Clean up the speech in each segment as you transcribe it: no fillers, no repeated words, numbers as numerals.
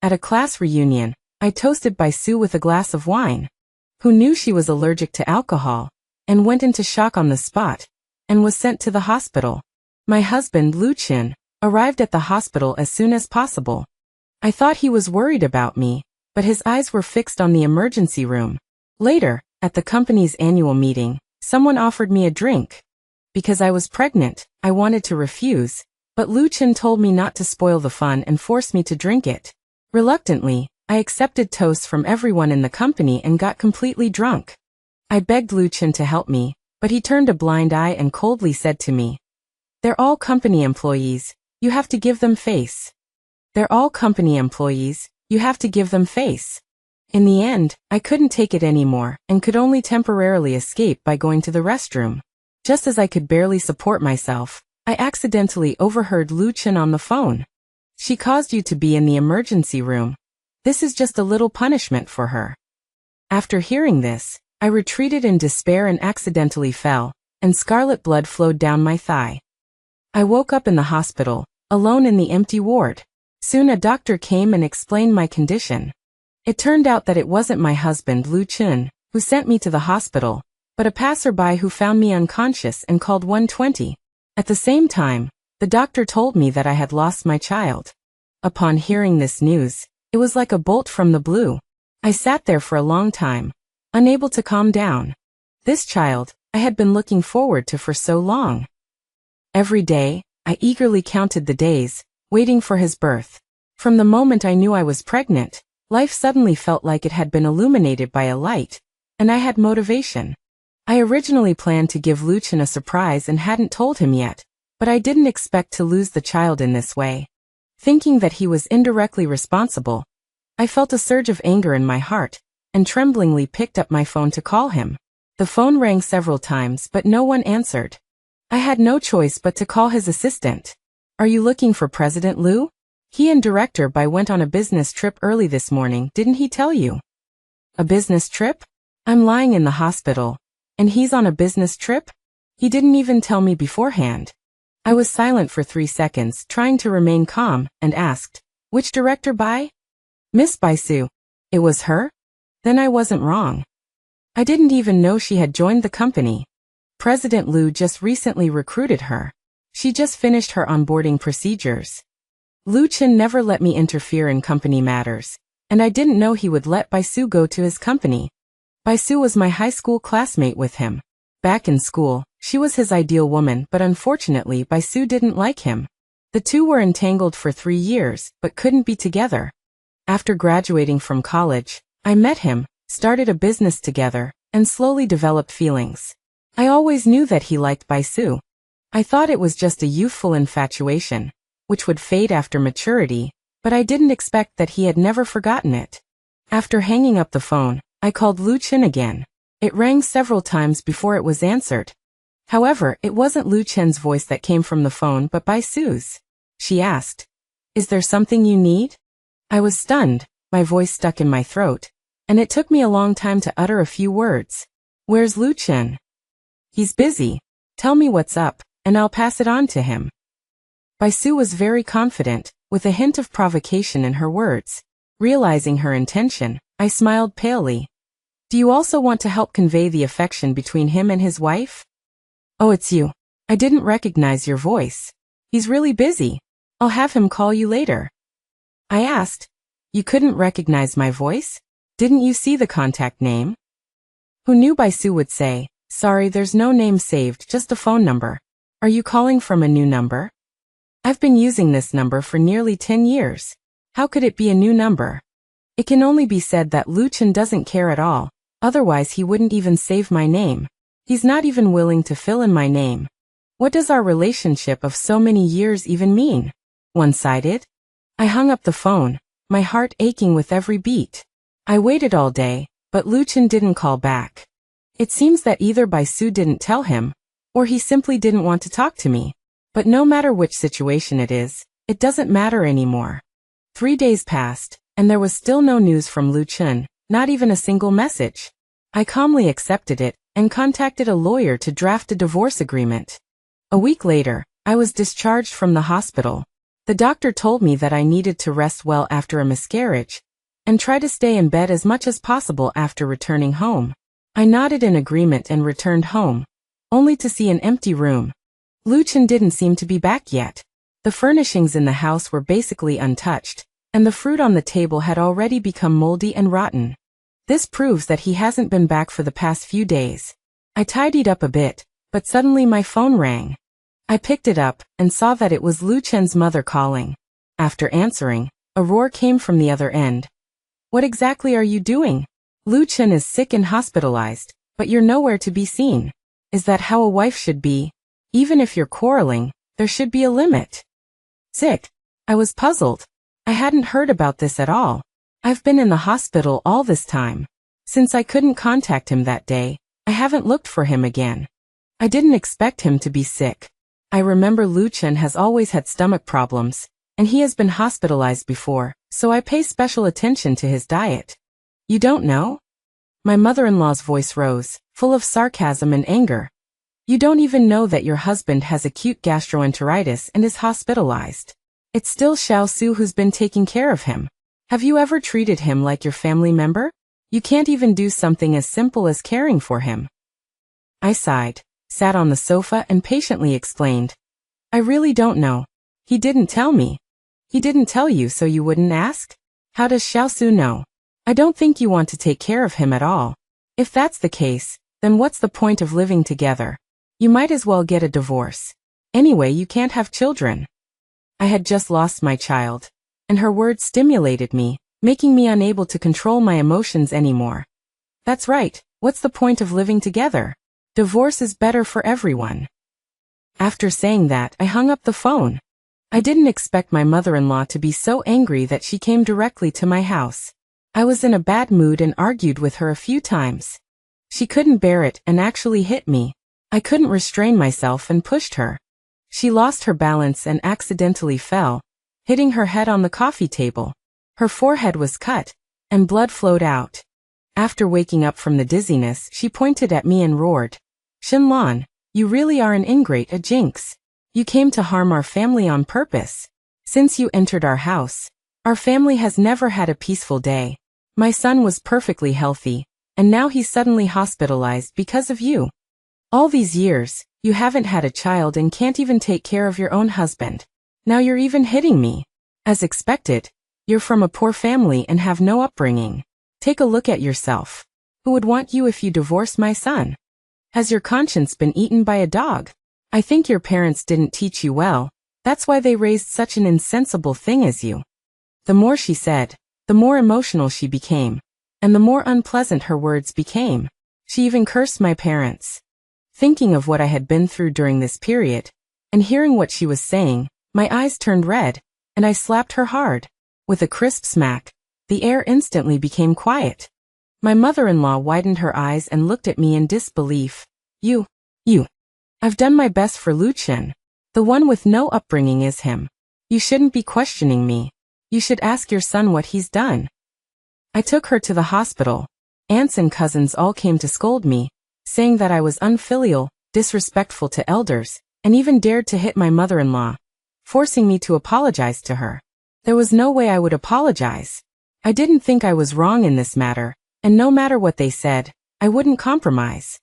At a class reunion, I toasted Baisu with a glass of wine. Who knew she was allergic to alcohol, and went into shock on the spot, and was sent to the hospital. My husband, Lu Chin, arrived at the hospital as soon as possible. I thought he was worried about me, but his eyes were fixed on the emergency room. Later, at the company's annual meeting, someone offered me a drink. Because I was pregnant, I wanted to refuse, but Lu Chin told me not to spoil the fun and forced me to drink it. Reluctantly, I accepted toasts from everyone in the company and got completely drunk. I begged Lu Chin to help me, but he turned a blind eye and coldly said to me, "They're all company employees, you have to give them face. They're all company employees, you have to give them face." In the end, I couldn't take it anymore and could only temporarily escape by going to the restroom. Just as I could barely support myself, I accidentally overheard Lu Chin on the phone. "She caused you to be in the emergency room. This is just a little punishment for her." After hearing this, I retreated in despair and accidentally fell, and scarlet blood flowed down my thigh. I woke up in the hospital, alone in the empty ward. Soon a doctor came and explained my condition. It turned out that it wasn't my husband Lu Chin who sent me to the hospital, but a passerby who found me unconscious and called 120. At the same time, the doctor told me that I had lost my child. Upon hearing this news, it was like a bolt from the blue. I sat there for a long time, unable to calm down. This child, I had been looking forward to for so long. Every day, I eagerly counted the days, waiting for his birth. From the moment I knew I was pregnant, life suddenly felt like it had been illuminated by a light, and I had motivation. I originally planned to give Lu Chin a surprise and hadn't told him yet, but I didn't expect to lose the child in this way. Thinking that he was indirectly responsible, I felt a surge of anger in my heart, and tremblingly picked up my phone to call him. The phone rang several times but no one answered. I had no choice but to call his assistant. "Are you looking for President Lu? He and Director Bai went on a business trip early this morning, didn't he tell you?" "A business trip? I'm lying in the hospital, and he's on a business trip? He didn't even tell me beforehand." I was silent for 3 seconds, trying to remain calm, and asked, "Which Director Bai?" "Miss Baisu." "It was her? Then I wasn't wrong. I didn't even know she had joined the company. President Lu just recently recruited her. She just finished her onboarding procedures." Lu Chin never let me interfere in company matters, and I didn't know he would let Baisu go to his company. Baisu was my high school classmate with him. Back in school, she was his ideal woman, but unfortunately Baisu didn't like him. The two were entangled for 3 years, but couldn't be together. After graduating from college, I met him, started a business together, and slowly developed feelings. I always knew that he liked Baisu. I thought it was just a youthful infatuation, which would fade after maturity, but I didn't expect that he had never forgotten it. After hanging up the phone, I called Lu Chin again. It rang several times before it was answered. However, it wasn't Lu Chin's voice that came from the phone but Baisu's. She asked, "Is there something you need?" I was stunned, my voice stuck in my throat, and it took me a long time to utter a few words. "Where's Lu Chin?" "He's busy. Tell me what's up, and I'll pass it on to him." Baisu was very confident, with a hint of provocation in her words. Realizing her intention, I smiled palely. "Do you also want to help convey the affection between him and his wife?" "Oh, it's you. I didn't recognize your voice. He's really busy. I'll have him call you later." I asked, "You couldn't recognize my voice? Didn't you see the contact name?" Who knew Baisu would say, "Sorry, there's no name saved, just a phone number. Are you calling from a new number?" "I've been using this number for nearly 10 years. How could it be a new number?" It can only be said that Lu Chin doesn't care at all, otherwise he wouldn't even save my name. He's not even willing to fill in my name. What does our relationship of so many years even mean? One-sided? I hung up the phone, my heart aching with every beat. I waited all day, but Lu Chin didn't call back. It seems that either Baisu didn't tell him, or he simply didn't want to talk to me. But no matter which situation it is, it doesn't matter anymore. 3 days passed, and there was still no news from Lu Chin, not even a single message. I calmly accepted it, and contacted a lawyer to draft a divorce agreement. A week later, I was discharged from the hospital. The doctor told me that I needed to rest well after a miscarriage, and try to stay in bed as much as possible after returning home. I nodded in agreement and returned home, only to see an empty room. Lucien didn't seem to be back yet. The furnishings in the house were basically untouched, and the fruit on the table had already become moldy and rotten. This proves that he hasn't been back for the past few days. I tidied up a bit, but suddenly my phone rang. I picked it up and saw that it was Lucien's mother calling. After answering, a roar came from the other end. "What exactly are you doing? Lucien is sick and hospitalized, but you're nowhere to be seen. Is that how a wife should be? Even if you're quarreling, there should be a limit." Sick? I was puzzled. I hadn't heard about this at all. I've been in the hospital all this time. Since I couldn't contact him that day, I haven't looked for him again. I didn't expect him to be sick. I remember Lucien has always had stomach problems, and he has been hospitalized before, so I pay special attention to his diet. "You don't know?" My mother-in-law's voice rose, full of sarcasm and anger. "You don't even know that your husband has acute gastroenteritis and is hospitalized. It's still Xiaosu who's been taking care of him. Have you ever treated him like your family member? You can't even do something as simple as caring for him." I sighed, sat on the sofa and patiently explained. "I really don't know. He didn't tell me." "He didn't tell you so you wouldn't ask? How does Xiaosu know? I don't think you want to take care of him at all. If that's the case, then what's the point of living together? You might as well get a divorce. Anyway, you can't have children." I had just lost my child, and her words stimulated me, making me unable to control my emotions anymore. "That's right, what's the point of living together? Divorce is better for everyone." After saying that, I hung up the phone. I didn't expect my mother-in-law to be so angry that she came directly to my house. I was in a bad mood and argued with her a few times. She couldn't bear it and actually hit me. I couldn't restrain myself and pushed her. She lost her balance and accidentally fell, hitting her head on the coffee table. Her forehead was cut, and blood flowed out. After waking up from the dizziness, she pointed at me and roared, "Shinlan, you really are an ingrate, a jinx. You came to harm our family on purpose. Since you entered our house, our family has never had a peaceful day. My son was perfectly healthy, and now he's suddenly hospitalized because of you. All these years, you haven't had a child and can't even take care of your own husband. Now you're even hitting me. As expected, you're from a poor family and have no upbringing. Take a look at yourself. Who would want you if you divorced my son? Has your conscience been eaten by a dog? I think your parents didn't teach you well. That's why they raised such an insensible thing as you." The more she said, the more emotional she became, and the more unpleasant her words became. She even cursed my parents. Thinking of what I had been through during this period, and hearing what she was saying, my eyes turned red, and I slapped her hard. With a crisp smack, the air instantly became quiet. My mother-in-law widened her eyes and looked at me in disbelief. You. I've done my best for Lucien. The one with no upbringing is him. You shouldn't be questioning me. You should ask your son what he's done." I took her to the hospital. Aunts and cousins all came to scold me, saying that I was unfilial, disrespectful to elders, and even dared to hit my mother-in-law, forcing me to apologize to her. There was no way I would apologize. I didn't think I was wrong in this matter, and no matter what they said, I wouldn't compromise.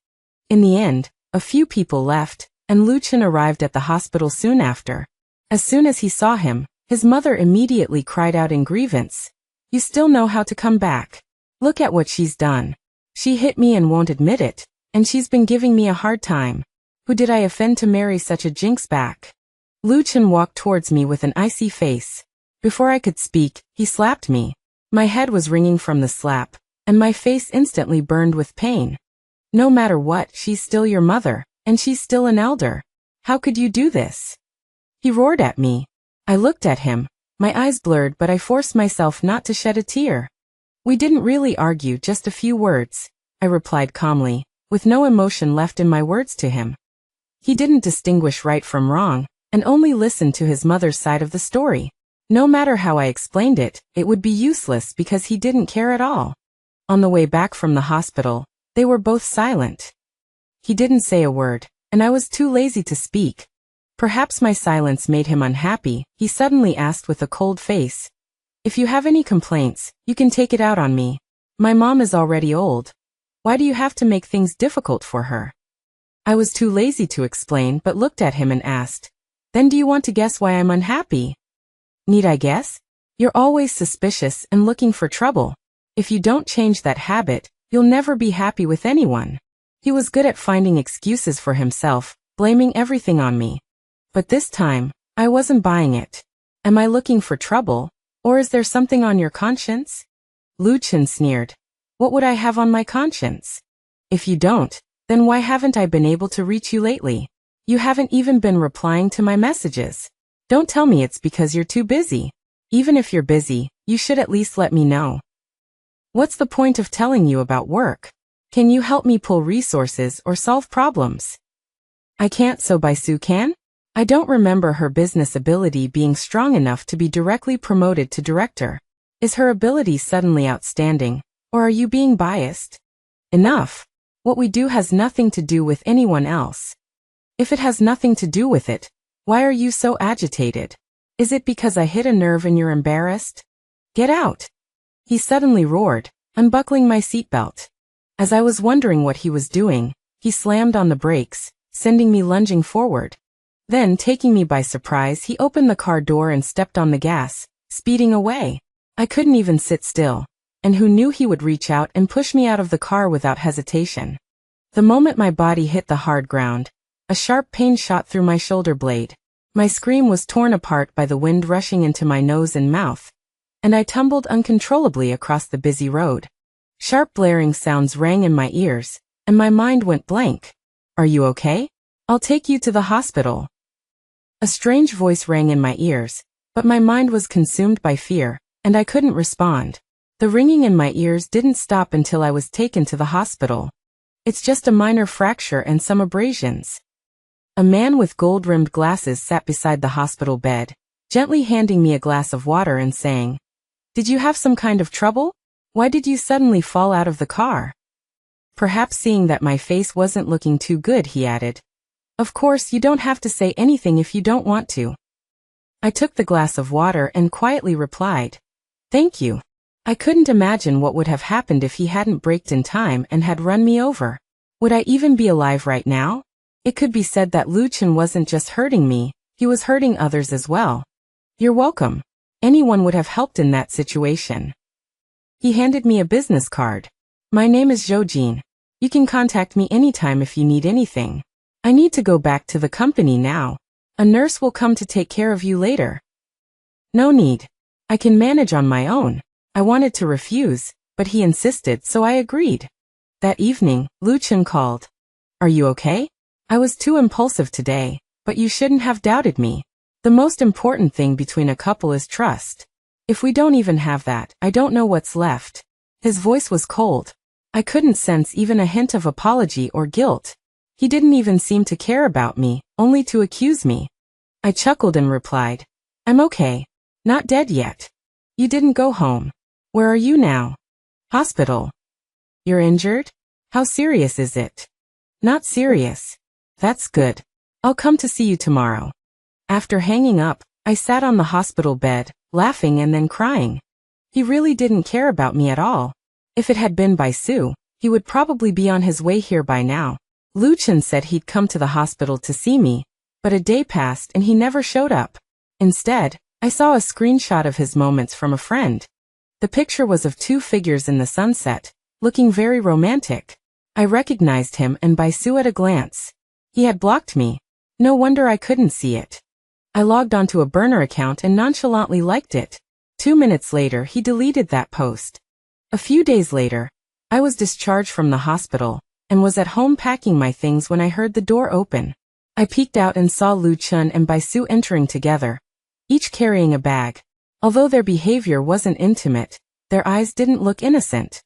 In the end, a few people left, and Lucien arrived at the hospital soon after. As soon as he saw him, his mother immediately cried out in grievance, "You still know how to come back. Look at what she's done. She hit me and won't admit it, and she's been giving me a hard time. Who did I offend to marry such a jinx back?" Lucien walked towards me with an icy face. Before I could speak, he slapped me. My head was ringing from the slap, and my face instantly burned with pain. "No matter what, she's still your mother, and she's still an elder. How could you do this?" He roared at me. I looked at him, my eyes blurred, but I forced myself not to shed a tear. "We didn't really argue, just a few words," I replied calmly, with no emotion left in my words to him. He didn't distinguish right from wrong, and only listened to his mother's side of the story. No matter how I explained it, it would be useless because he didn't care at all. On the way back from the hospital, they were both silent. He didn't say a word, and I was too lazy to speak. Perhaps my silence made him unhappy. He suddenly asked with a cold face, "If you have any complaints, you can take it out on me. My mom is already old. Why do you have to make things difficult for her?" I was too lazy to explain but looked at him and asked, "Then do you want to guess why I'm unhappy?" "Need I guess? You're always suspicious and looking for trouble. If you don't change that habit, you'll never be happy with anyone." He was good at finding excuses for himself, blaming everything on me. But this time, I wasn't buying it. "Am I looking for trouble? Or is there something on your conscience?" Lu Chen sneered. "What would I have on my conscience? If you don't, then why haven't I been able to reach you lately? You haven't even been replying to my messages. Don't tell me it's because you're too busy. Even if you're busy, you should at least let me know. What's the point of telling you about work? Can you help me pull resources or solve problems?" "I can't, so Baisu can?" I don't remember her business ability being strong enough to be directly promoted to director. Is her ability suddenly outstanding, or are you being biased? Enough. What we do has nothing to do with anyone else. If it has nothing to do with it, why are you so agitated? Is it because I hit a nerve and you're embarrassed? Get out! He suddenly roared, unbuckling my seatbelt. As I was wondering what he was doing, he slammed on the brakes, sending me lunging forward. Then, taking me by surprise, he opened the car door and stepped on the gas, speeding away. I couldn't even sit still, and who knew he would reach out and push me out of the car without hesitation. The moment my body hit the hard ground, a sharp pain shot through my shoulder blade. My scream was torn apart by the wind rushing into my nose and mouth, and I tumbled uncontrollably across the busy road. Sharp blaring sounds rang in my ears, and my mind went blank. "Are you okay? I'll take you to the hospital." A strange voice rang in my ears, but my mind was consumed by fear, and I couldn't respond. The ringing in my ears didn't stop until I was taken to the hospital. "It's just a minor fracture and some abrasions." A man with gold-rimmed glasses sat beside the hospital bed, gently handing me a glass of water and saying, "Did you have some kind of trouble? Why did you suddenly fall out of the car?" Perhaps seeing that my face wasn't looking too good, he added, "Of course, you don't have to say anything if you don't want to." I took the glass of water and quietly replied, "Thank you." I couldn't imagine what would have happened if he hadn't braked in time and had run me over. Would I even be alive right now? It could be said that Lu Chen wasn't just hurting me, he was hurting others as well. "You're welcome. Anyone would have helped in that situation." He handed me a business card. "My name is Zhou Jin. You can contact me anytime if you need anything. I need to go back to the company now. A nurse will come to take care of you later." "No need. I can manage on my own." I wanted to refuse, but he insisted, so I agreed. That evening, Lu Chen called. "Are you okay? I was too impulsive today, but you shouldn't have doubted me. The most important thing between a couple is trust. If we don't even have that, I don't know what's left." His voice was cold. I couldn't sense even a hint of apology or guilt. He didn't even seem to care about me, only to accuse me. I chuckled and replied, "I'm okay. Not dead yet." "You didn't go home. Where are you now?" "Hospital." "You're injured? How serious is it?" "Not serious." "That's good. I'll come to see you tomorrow." After hanging up, I sat on the hospital bed, laughing and then crying. He really didn't care about me at all. If it had been Baisu, he would probably be on his way here by now. Lu Chen said he'd come to the hospital to see me, but a day passed and he never showed up. Instead, I saw a screenshot of his moments from a friend. The picture was of two figures in the sunset, looking very romantic. I recognized him and Baisu at a glance. He had blocked me. No wonder I couldn't see it. I logged onto a burner account and nonchalantly liked it. 2 minutes later, he deleted that post. A few days later, I was discharged from the hospital and was at home packing my things when I heard the door open. I peeked out and saw Lu Chen and Baisu entering together, each carrying a bag. Although their behavior wasn't intimate, their eyes didn't look innocent.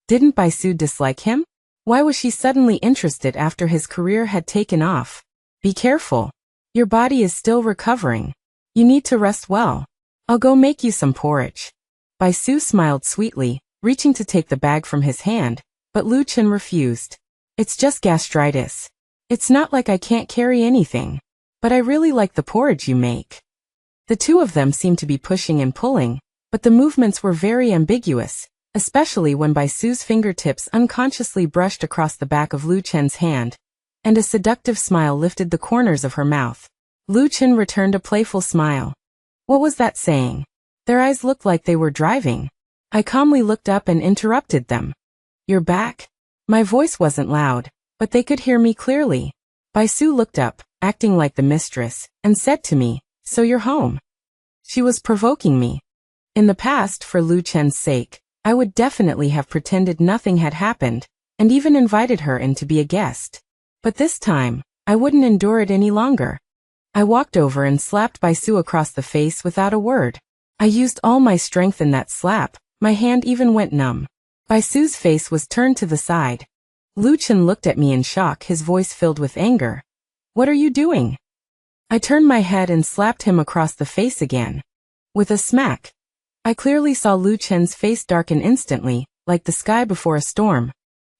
Didn't Baisu dislike him? Why was she suddenly interested after his career had taken off? Be careful. Your body is still recovering. You need to rest well. I'll go make you some porridge. Baisu smiled sweetly, reaching to take the bag from his hand, but Lu Chen refused. It's just gastritis. It's not like I can't carry anything. but I really like the porridge you make. The two of them seemed to be pushing and pulling, but the movements were very ambiguous, especially when Baisu's fingertips unconsciously brushed across the back of Lu Chen's hand, and a seductive smile lifted the corners of her mouth. Lu Chen returned a playful smile. What was that saying? Their eyes looked like they were driving. I calmly looked up and interrupted them. You're back? My voice wasn't loud, but they could hear me clearly. Baisu looked up, acting like the mistress, and said to me, so you're home. She was provoking me. In the past, for Lu Chen's sake, I would definitely have pretended nothing had happened, and even invited her in to be a guest. But this time, I wouldn't endure it any longer. I walked over and slapped Baisu across the face without a word. I used all my strength in that slap, my hand even went numb. Baisu's face was turned to the side. Lu Chen looked at me in shock, his voice filled with anger. What are you doing? I turned my head and slapped him across the face again. With a smack. I clearly saw Lu Chen's face darken instantly, like the sky before a storm.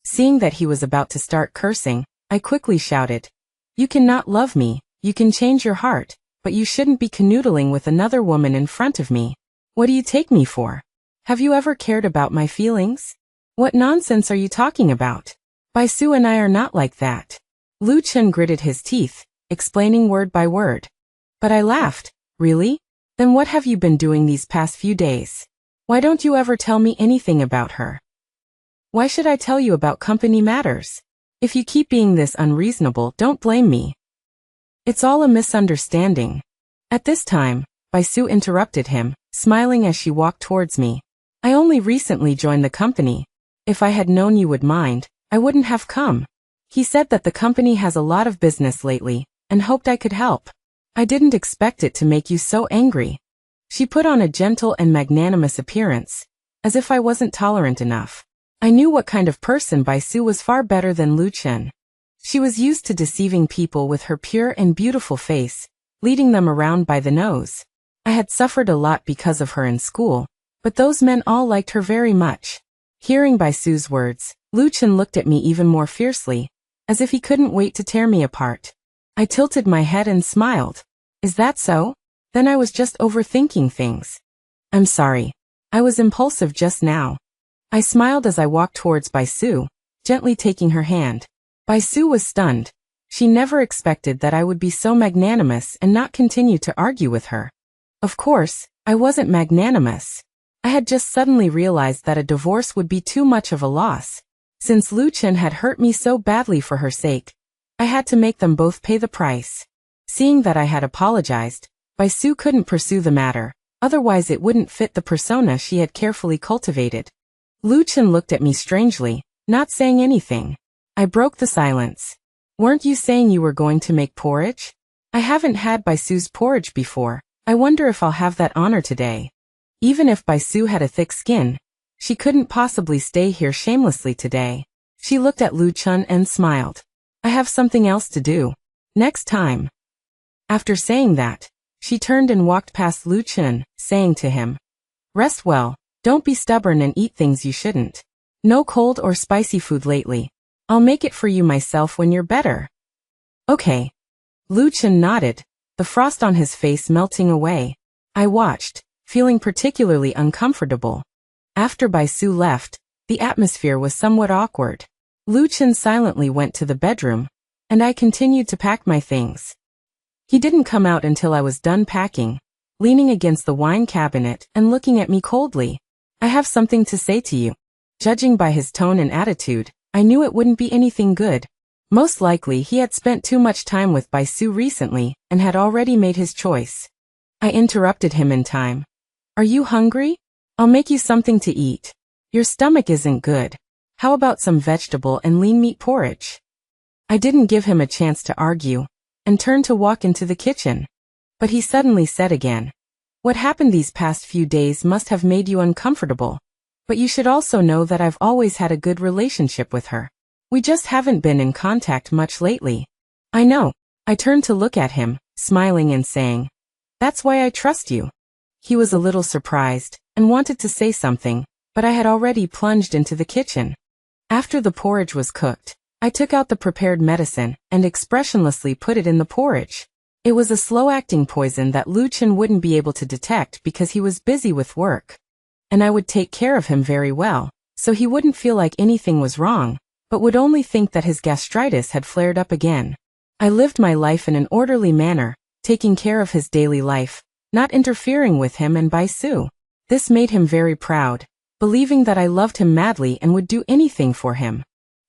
Seeing that he was about to start cursing, I quickly shouted, You cannot love me, you can change your heart, but you shouldn't be canoodling with another woman in front of me. What do you take me for? Have you ever cared about my feelings? What nonsense are you talking about? Baisu and I are not like that. Lu Chen gritted his teeth, explaining word by word. But I laughed. Really? Then what have you been doing these past few days? Why don't you ever tell me anything about her? Why should I tell you about company matters? If you keep being this unreasonable, don't blame me. It's all a misunderstanding. At this time, Baisu interrupted him, smiling as she walked towards me. I only recently joined the company. If I had known you would mind, I wouldn't have come. He said that the company has a lot of business lately, and hoped I could help. I didn't expect it to make you so angry. She put on a gentle and magnanimous appearance, as if I wasn't tolerant enough. I knew what kind of person Baisu was far better than Lu Chen. She was used to deceiving people with her pure and beautiful face, leading them around by the nose. I had suffered a lot because of her in school, but those men all liked her very much. Hearing Baisu's words, Lu Chen looked at me even more fiercely, as if he couldn't wait to tear me apart. I tilted my head and smiled. Is that so? Then I was just overthinking things. I'm sorry. I was impulsive just now. I smiled as I walked towards Baisu, gently taking her hand. Baisu was stunned. She never expected that I would be so magnanimous and not continue to argue with her. Of course, I wasn't magnanimous. I had just suddenly realized that a divorce would be too much of a loss. Since Lu Chen had hurt me so badly for her sake, I had to make them both pay the price. Seeing that I had apologized, Baisu couldn't pursue the matter, otherwise it wouldn't fit the persona she had carefully cultivated. Lu Chen looked at me strangely, not saying anything. I broke the silence. Weren't you saying you were going to make porridge? I haven't had Baisu's porridge before. I wonder if I'll have that honor today. Even if Baisu had a thick skin, she couldn't possibly stay here shamelessly today. She looked at Lu Chen and smiled. I have something else to do. Next time. After saying that, she turned and walked past Lu Chen, saying to him, Rest well, don't be stubborn and eat things you shouldn't. No cold or spicy food lately. I'll make it for you myself when you're better. Okay. Lu Chen nodded, the frost on his face melting away. I watched, feeling particularly uncomfortable. After Baisu left, the atmosphere was somewhat awkward. Lu Chen silently went to the bedroom, and I continued to pack my things. He didn't come out until I was done packing, leaning against the wine cabinet and looking at me coldly. I have something to say to you. Judging by his tone and attitude, I knew it wouldn't be anything good. Most likely he had spent too much time with Baisu recently and had already made his choice. I interrupted him in time. Are you hungry? I'll make you something to eat. Your stomach isn't good. How about some vegetable and lean meat porridge? I didn't give him a chance to argue, and turned to walk into the kitchen. But he suddenly said again, What happened these past few days must have made you uncomfortable. But you should also know that I've always had a good relationship with her. We just haven't been in contact much lately. I know. I turned to look at him, smiling and saying, That's why I trust you. He was a little surprised, and wanted to say something, but I had already plunged into the kitchen. After the porridge was cooked, I took out the prepared medicine and expressionlessly put it in the porridge. It was a slow-acting poison that Lucien wouldn't be able to detect because he was busy with work. And I would take care of him very well, so he wouldn't feel like anything was wrong, but would only think that his gastritis had flared up again. I lived my life in an orderly manner, taking care of his daily life, not interfering with him and Baisu. This made him very proud, believing that I loved him madly and would do anything for him.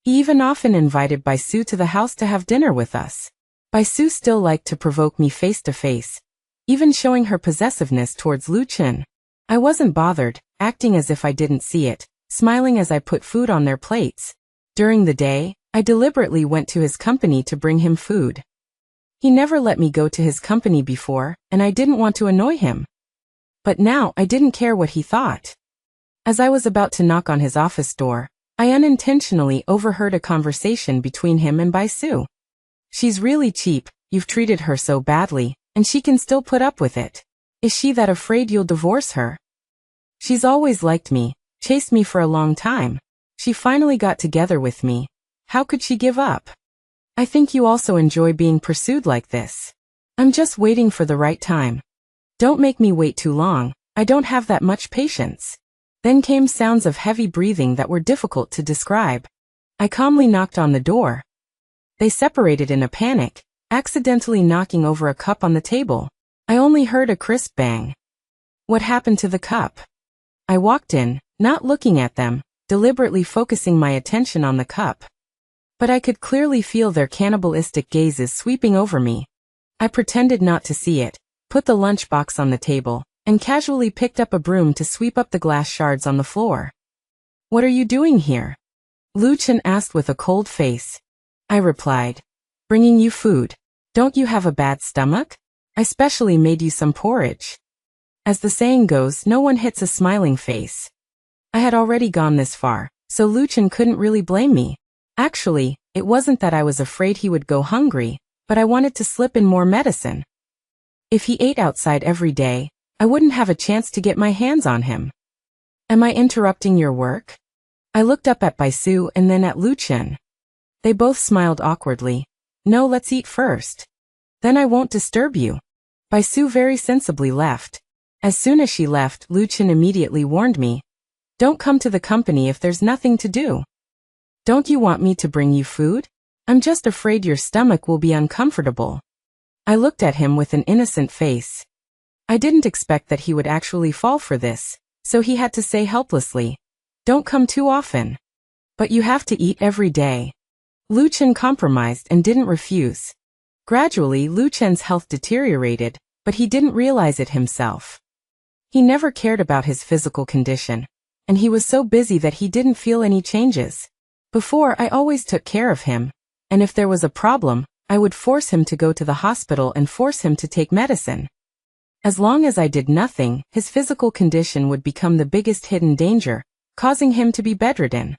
He even often invited Baisu to the house to have dinner with us. Baisu still liked to provoke me face to face, even showing her possessiveness towards Lucien. I wasn't bothered, acting as if I didn't see it, smiling as I put food on their plates. During the day, I deliberately went to his company to bring him food. He never let me go to his company before, and I didn't want to annoy him. But now I didn't care what he thought. As I was about to knock on his office door, I unintentionally overheard a conversation between him and Baisu. She's really cheap, you've treated her so badly, and she can still put up with it. Is she that afraid you'll divorce her? She's always liked me, chased me for a long time. She finally got together with me. How could she give up? I think you also enjoy being pursued like this. I'm just waiting for the right time. Don't make me wait too long, I don't have that much patience. Then came sounds of heavy breathing that were difficult to describe. I calmly knocked on the door. They separated in a panic, accidentally knocking over a cup on the table. I only heard a crisp bang. What happened to the cup? I walked in, not looking at them, deliberately focusing my attention on the cup. But I could clearly feel their cannibalistic gazes sweeping over me. I pretended not to see it, put the lunchbox on the table, and casually picked up a broom to sweep up the glass shards on the floor. What are you doing here? Lucien asked with a cold face. I replied, bringing you food. Don't you have a bad stomach? I specially made you some porridge. As the saying goes, no one hits a smiling face. I had already gone this far, so Lucien couldn't really blame me. Actually, it wasn't that I was afraid he would go hungry, but I wanted to slip in more medicine. If he ate outside every day, I wouldn't have a chance to get my hands on him. Am I interrupting your work? I looked up at Baisu and then at Lucien. They both smiled awkwardly. No, let's eat first. Then I won't disturb you. Baisu very sensibly left. As soon as she left, Lucien immediately warned me. Don't come to the company if there's nothing to do. Don't you want me to bring you food? I'm just afraid your stomach will be uncomfortable. I looked at him with an innocent face. I didn't expect that he would actually fall for this, so he had to say helplessly, don't come too often. But you have to eat every day. Lucien compromised and didn't refuse. Gradually, Lucien's health deteriorated, but he didn't realize it himself. He never cared about his physical condition, and he was so busy that he didn't feel any changes. Before, I always took care of him, and if there was a problem, I would force him to go to the hospital and force him to take medicine. As long as I did nothing, his physical condition would become the biggest hidden danger, causing him to be bedridden.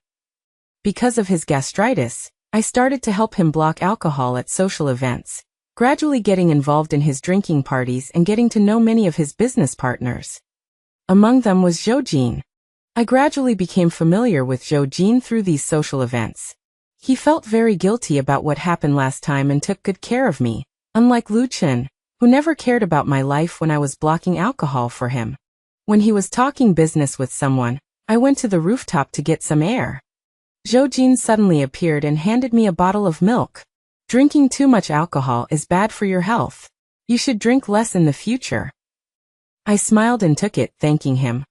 Because of his gastritis, I started to help him block alcohol at social events, gradually getting involved in his drinking parties and getting to know many of his business partners. Among them was Zhou. I gradually became familiar with Zhou through these social events. He felt very guilty about what happened last time and took good care of me, unlike Lucien, who never cared about my life when I was blocking alcohol for him. When he was talking business with someone, I went to the rooftop to get some air. Zhou suddenly appeared and handed me a bottle of milk. Drinking too much alcohol is bad for your health. You should drink less in the future. I smiled and took it, thanking him.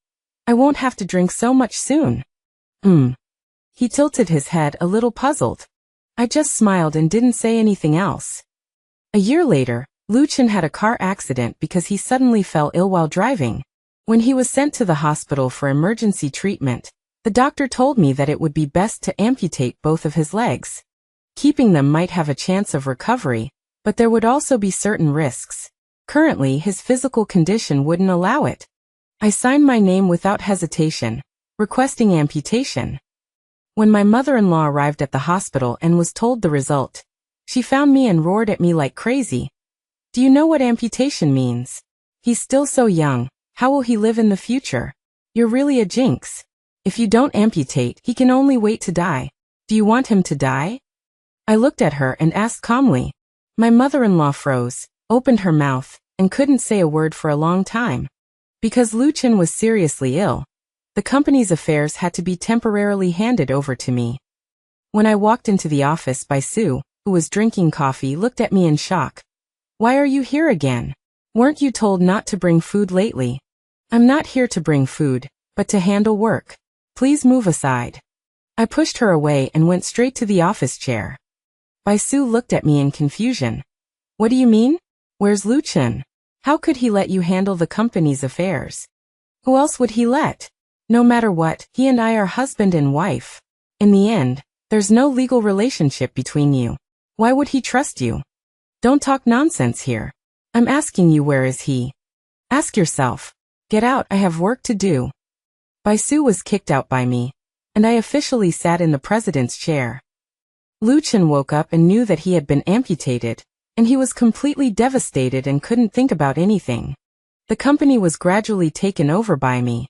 I won't have to drink so much soon. He tilted his head, a little puzzled. I just smiled and didn't say anything else. A year later, Lucien had a car accident because he suddenly fell ill while driving. When he was sent to the hospital for emergency treatment, the doctor told me that it would be best to amputate both of his legs. Keeping them might have a chance of recovery, but there would also be certain risks. Currently, his physical condition wouldn't allow it. I signed my name without hesitation, requesting amputation. When my mother-in-law arrived at the hospital and was told the result, she found me and roared at me like crazy. Do you know what amputation means? He's still so young, how will he live in the future? You're really a jinx. If you don't amputate, he can only wait to die. Do you want him to die? I looked at her and asked calmly. My mother-in-law froze, opened her mouth, and couldn't say a word for a long time. Because Lu Chen was seriously ill, the company's affairs had to be temporarily handed over to me. When I walked into the office, Bai Su, who was drinking coffee, looked at me in shock. "Why are you here again? Weren't you told not to bring food lately?" "I'm not here to bring food, but to handle work. Please move aside." I pushed her away and went straight to the office chair. Bai Su looked at me in confusion. "What do you mean? Where's Lu Chen? How could he let you handle the company's affairs? Who else would he let? No matter what, he and I are husband and wife. In the end, there's no legal relationship between you. Why would he trust you? Don't talk nonsense here. I'm asking you, where is he? Ask yourself. Get out, I have work to do." Bai Su was kicked out by me, and I officially sat in the president's chair. Lu Chen woke up and knew that he had been amputated, and he was completely devastated and couldn't think about anything. The company was gradually taken over by me.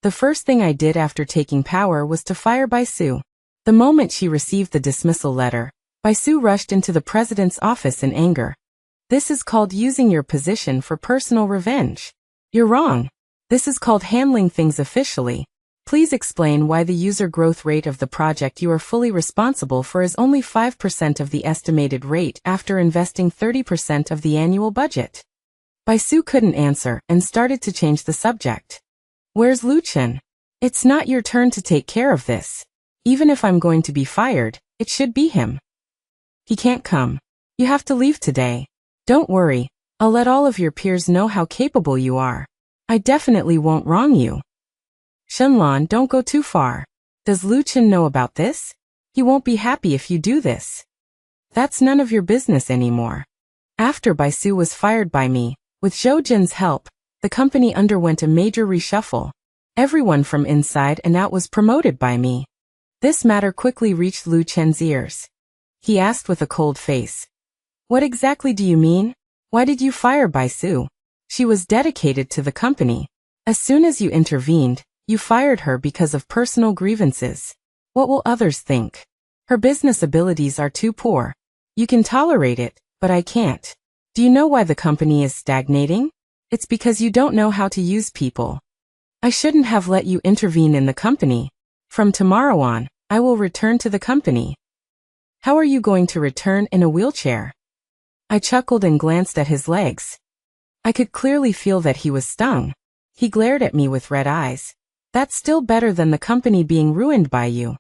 The first thing I did after taking power was to fire Bai Su. The moment she received the dismissal letter, Bai Su rushed into the president's office in anger. "This is called using your position for personal revenge. You're wrong. This is called handling things officially. Please explain why the user growth rate of the project you are fully responsible for is only 5% of the estimated rate after investing 30% of the annual budget." Bai Su couldn't answer and started to change the subject. "Where's Lu Chen? It's not your turn to take care of this. Even if I'm going to be fired, it should be him. He can't come. You have to leave today. Don't worry, I'll let all of your peers know how capable you are. I definitely won't wrong you." "Shenlan, don't go too far. Does Lu Chen know about this? He won't be happy if you do this. That's none of your business anymore." After Bai Su was fired by me, with Zhou Jin's help, the company underwent a major reshuffle. Everyone from inside and out was promoted by me. This matter quickly reached Lu Chen's ears. He asked with a cold face, "What exactly do you mean? Why did you fire Bai Su? She was dedicated to the company. As soon as you intervened, you fired her because of personal grievances. What will others think? Her business abilities are too poor. You can tolerate it, but I can't. Do you know why the company is stagnating? It's because you don't know how to use people. I shouldn't have let you intervene in the company. From tomorrow on, I will return to the company." "How are you going to return in a wheelchair?" I chuckled and glanced at his legs. I could clearly feel that he was stung. He glared at me with red eyes. "That's still better than the company being ruined by you.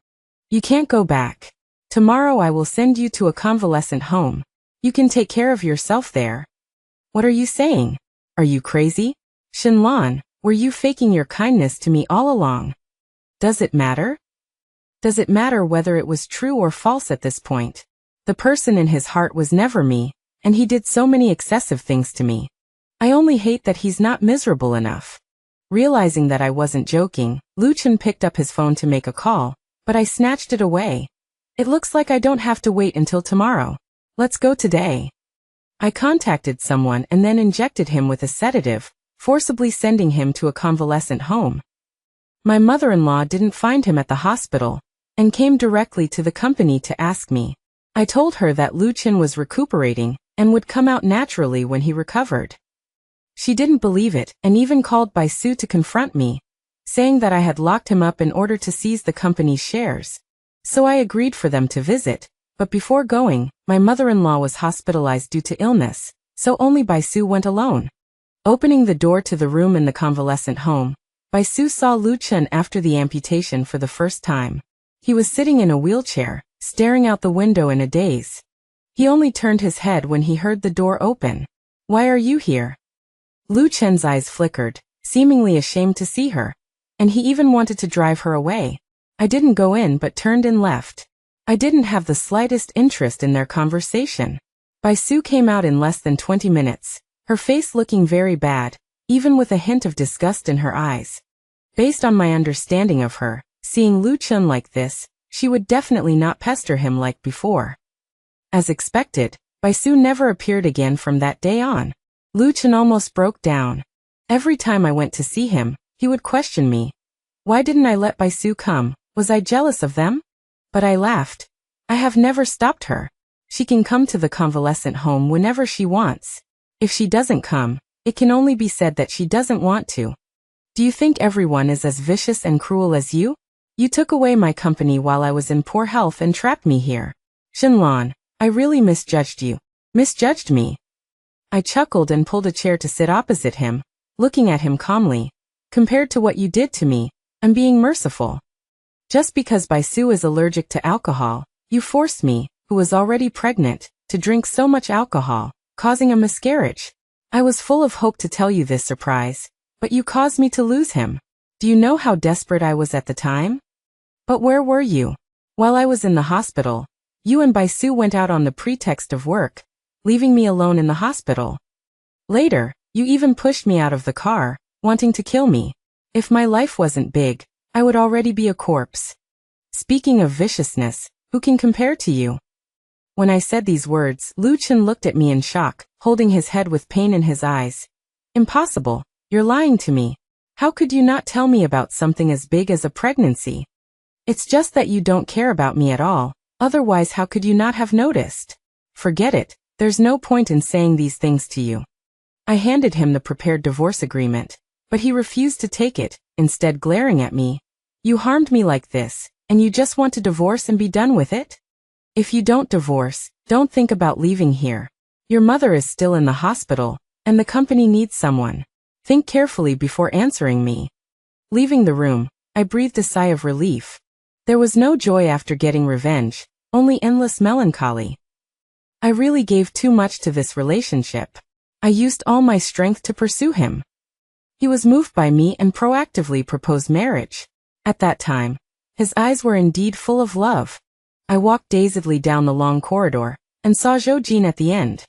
You can't go back. Tomorrow I will send you to a convalescent home. You can take care of yourself there." "What are you saying? Are you crazy? Shenlan, were you faking your kindness to me all along? Does it matter? Does it matter whether it was true or false at this point? The person in his heart was never me, and he did so many excessive things to me. I only hate that he's not miserable enough." Realizing that I wasn't joking, Lu Chen picked up his phone to make a call, but I snatched it away. "It looks like I don't have to wait until tomorrow. Let's go today." I contacted someone and then injected him with a sedative, forcibly sending him to a convalescent home. My mother-in-law didn't find him at the hospital, and came directly to the company to ask me. I told her that Lu Chen was recuperating, and would come out naturally when he recovered. She didn't believe it, and even called Bai Su to confront me, saying that I had locked him up in order to seize the company's shares. So I agreed for them to visit, but before going, my mother-in-law was hospitalized due to illness, so only Bai Su went alone. Opening the door to the room in the convalescent home, Bai Su saw Lu Chen after the amputation for the first time. He was sitting in a wheelchair, staring out the window in a daze. He only turned his head when he heard the door open. "Why are you here?" Lu Chen's eyes flickered, seemingly ashamed to see her, and he even wanted to drive her away. I didn't go in but turned and left. I didn't have the slightest interest in their conversation. Bai Su came out in less than 20 minutes, her face looking very bad, even with a hint of disgust in her eyes. Based on my understanding of her, seeing Lu Chen like this, she would definitely not pester him like before. As expected, Bai Su never appeared again from that day on. Lu Chen almost broke down. Every time I went to see him, he would question me. Why didn't I let Bai Su come? Was I jealous of them? But I laughed. I have never stopped her. She can come to the convalescent home whenever she wants. If she doesn't come, it can only be said that she doesn't want to. Do you think everyone is as vicious and cruel as you? You took away my company while I was in poor health and trapped me here. Shenlong, I really misjudged you. Misjudged me. I chuckled and pulled a chair to sit opposite him, looking at him calmly. Compared to what you did to me, I'm being merciful. Just because Bai Su is allergic to alcohol, you forced me, who was already pregnant, to drink so much alcohol, causing a miscarriage. I was full of hope to tell you this surprise, but you caused me to lose him. Do you know how desperate I was at the time? But where were you? While I was in the hospital, you and Bai Su went out on the pretext of work, leaving me alone in the hospital. Later, you even pushed me out of the car, wanting to kill me. If my life wasn't big, I would already be a corpse. Speaking of viciousness, who can compare to you? When I said these words, Lu Chen looked at me in shock, holding his head with pain in his eyes. Impossible, you're lying to me. How could you not tell me about something as big as a pregnancy? It's just that you don't care about me at all, otherwise how could you not have noticed? Forget it, there's no point in saying these things to you. I handed him the prepared divorce agreement, but he refused to take it, instead glaring at me. You harmed me like this, and you just want to divorce and be done with it? If you don't divorce, don't think about leaving here. Your mother is still in the hospital, and the company needs someone. Think carefully before answering me. Leaving the room, I breathed a sigh of relief. There was no joy after getting revenge, only endless melancholy. I really gave too much to this relationship. I used all my strength to pursue him. He was moved by me and proactively proposed marriage. At that time, his eyes were indeed full of love. I walked dazedly down the long corridor, and saw Zhou Jin at the end.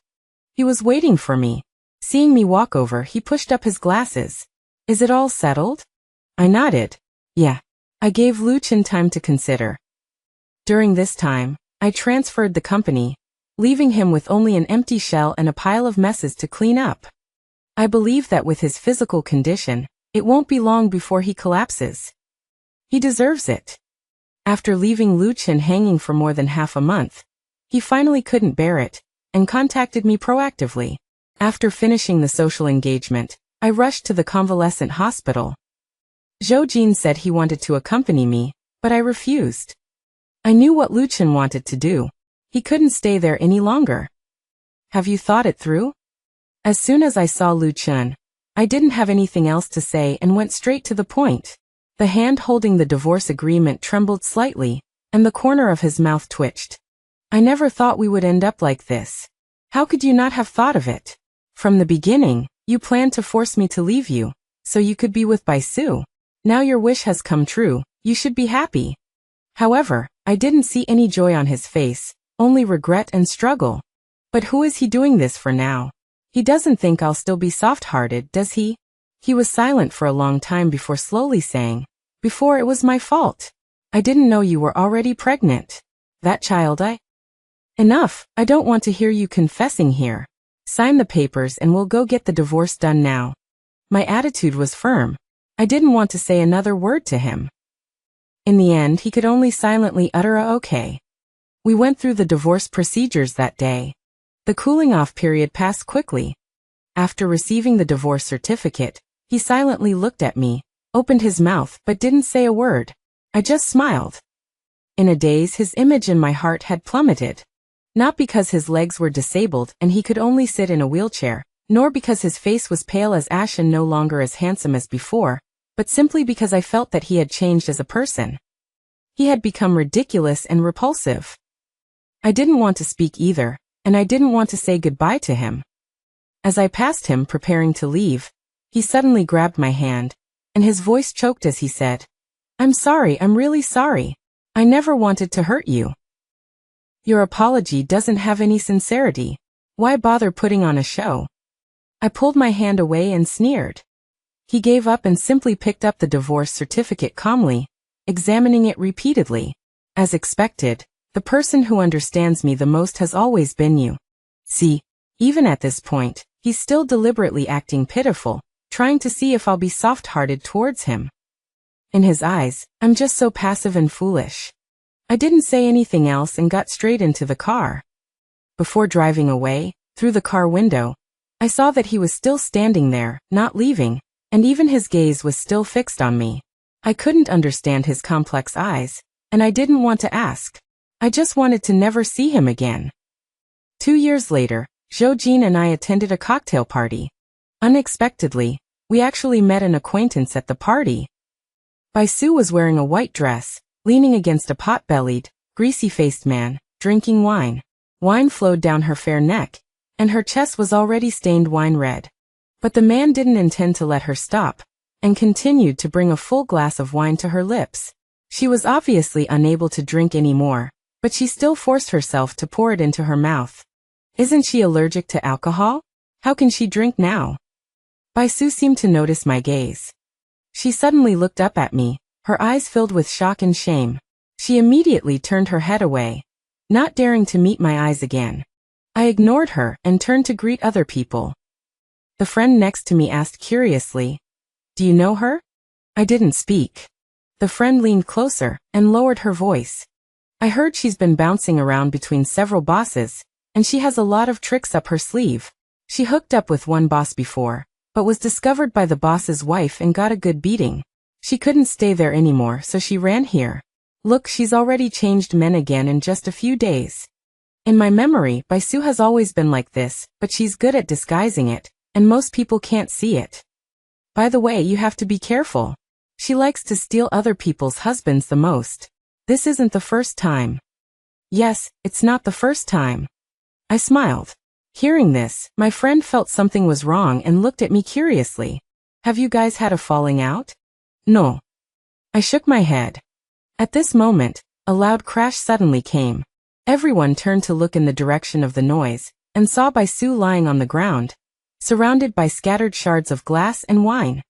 He was waiting for me. Seeing me walk over, he pushed up his glasses. Is it all settled? I nodded. Yeah. I gave Lu Chen time to consider. During this time, I transferred the company, leaving him with only an empty shell and a pile of messes to clean up. I believe that with his physical condition, it won't be long before he collapses. He deserves it. After leaving Lu Chen hanging for more than half a month, he finally couldn't bear it, and contacted me proactively. After finishing the social engagement, I rushed to the convalescent hospital. Zhou Jin said he wanted to accompany me, but I refused. I knew what Lu Chen wanted to do. He couldn't stay there any longer. Have you thought it through? As soon as I saw Lu Chen, I didn't have anything else to say and went straight to the point. The hand holding the divorce agreement trembled slightly, and the corner of his mouth twitched. I never thought we would end up like this. How could you not have thought of it? From the beginning, you planned to force me to leave you, so you could be with Bai Su. Now your wish has come true, you should be happy. However, I didn't see any joy on his face, only regret and struggle. But who is he doing this for now? He doesn't think I'll still be soft-hearted, does he? He was silent for a long time before slowly saying, Before it was my fault. I didn't know you were already pregnant. That child Enough, I don't want to hear you confessing here. Sign the papers and we'll go get the divorce done now. My attitude was firm. I didn't want to say another word to him. In the end, he could only silently utter a okay. We went through the divorce procedures that day. The cooling-off period passed quickly. After receiving the divorce certificate, he silently looked at me, opened his mouth but didn't say a word. I just smiled. In a daze, his image in my heart had plummeted. Not because his legs were disabled and he could only sit in a wheelchair, nor because his face was pale as ash and no longer as handsome as before, but simply because I felt that he had changed as a person. He had become ridiculous and repulsive. I didn't want to speak either, and I didn't want to say goodbye to him. As I passed him preparing to leave, he suddenly grabbed my hand, and his voice choked as he said, I'm sorry, I'm really sorry. I never wanted to hurt you. Your apology doesn't have any sincerity. Why bother putting on a show? I pulled my hand away and sneered. He gave up and simply picked up the divorce certificate calmly, examining it repeatedly. As expected, the person who understands me the most has always been you. See, even at this point, he's still deliberately acting pitiful, trying to see if I'll be soft-hearted towards him. In his eyes, I'm just so passive and foolish. I didn't say anything else and got straight into the car. Before driving away, through the car window, I saw that he was still standing there, not leaving, and even his gaze was still fixed on me. I couldn't understand his complex eyes, and I didn't want to ask. I just wanted to never see him again. 2 years later, Zhou and I attended a cocktail party. Unexpectedly, we actually met an acquaintance at the party. Baisu was wearing a white dress, leaning against a pot-bellied, greasy-faced man, drinking wine. Wine flowed down her fair neck, and her chest was already stained wine red. But the man didn't intend to let her stop, and continued to bring a full glass of wine to her lips. She was obviously unable to drink anymore, but she still forced herself to pour it into her mouth. Isn't she allergic to alcohol? How can she drink now? Baisu seemed to notice my gaze. She suddenly looked up at me, her eyes filled with shock and shame. She immediately turned her head away, not daring to meet my eyes again. I ignored her and turned to greet other people. The friend next to me asked curiously, "Do you know her?" I didn't speak. The friend leaned closer and lowered her voice. "I heard she's been bouncing around between several bosses, and she has a lot of tricks up her sleeve. She hooked up with one boss before, but was discovered by the boss's wife and got a good beating. She couldn't stay there anymore, so she ran here. Look, she's already changed men again in just a few days." In my memory, Baisu has always been like this, but she's good at disguising it, and most people can't see it. By the way, you have to be careful. She likes to steal other people's husbands the most. This isn't the first time. Yes, it's not the first time. I smiled. Hearing this, my friend felt something was wrong and looked at me curiously. Have you guys had a falling out? No. I shook my head. At this moment, a loud crash suddenly came. Everyone turned to look in the direction of the noise, and saw Baisu lying on the ground, surrounded by scattered shards of glass and wine.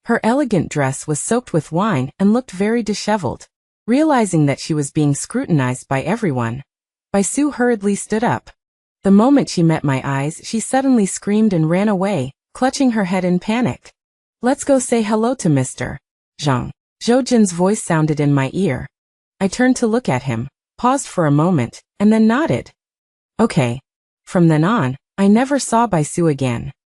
Her elegant dress was soaked with wine and looked very disheveled. Realizing that she was being scrutinized by everyone, Baisu hurriedly stood up. The moment she met my eyes, she suddenly screamed and ran away, clutching her head in panic. "Let's go say hello to Mr. Zhang." Zhou Jin's voice sounded in my ear. I turned to look at him, paused for a moment, and then nodded. Okay. From then on, I never saw Baisu again.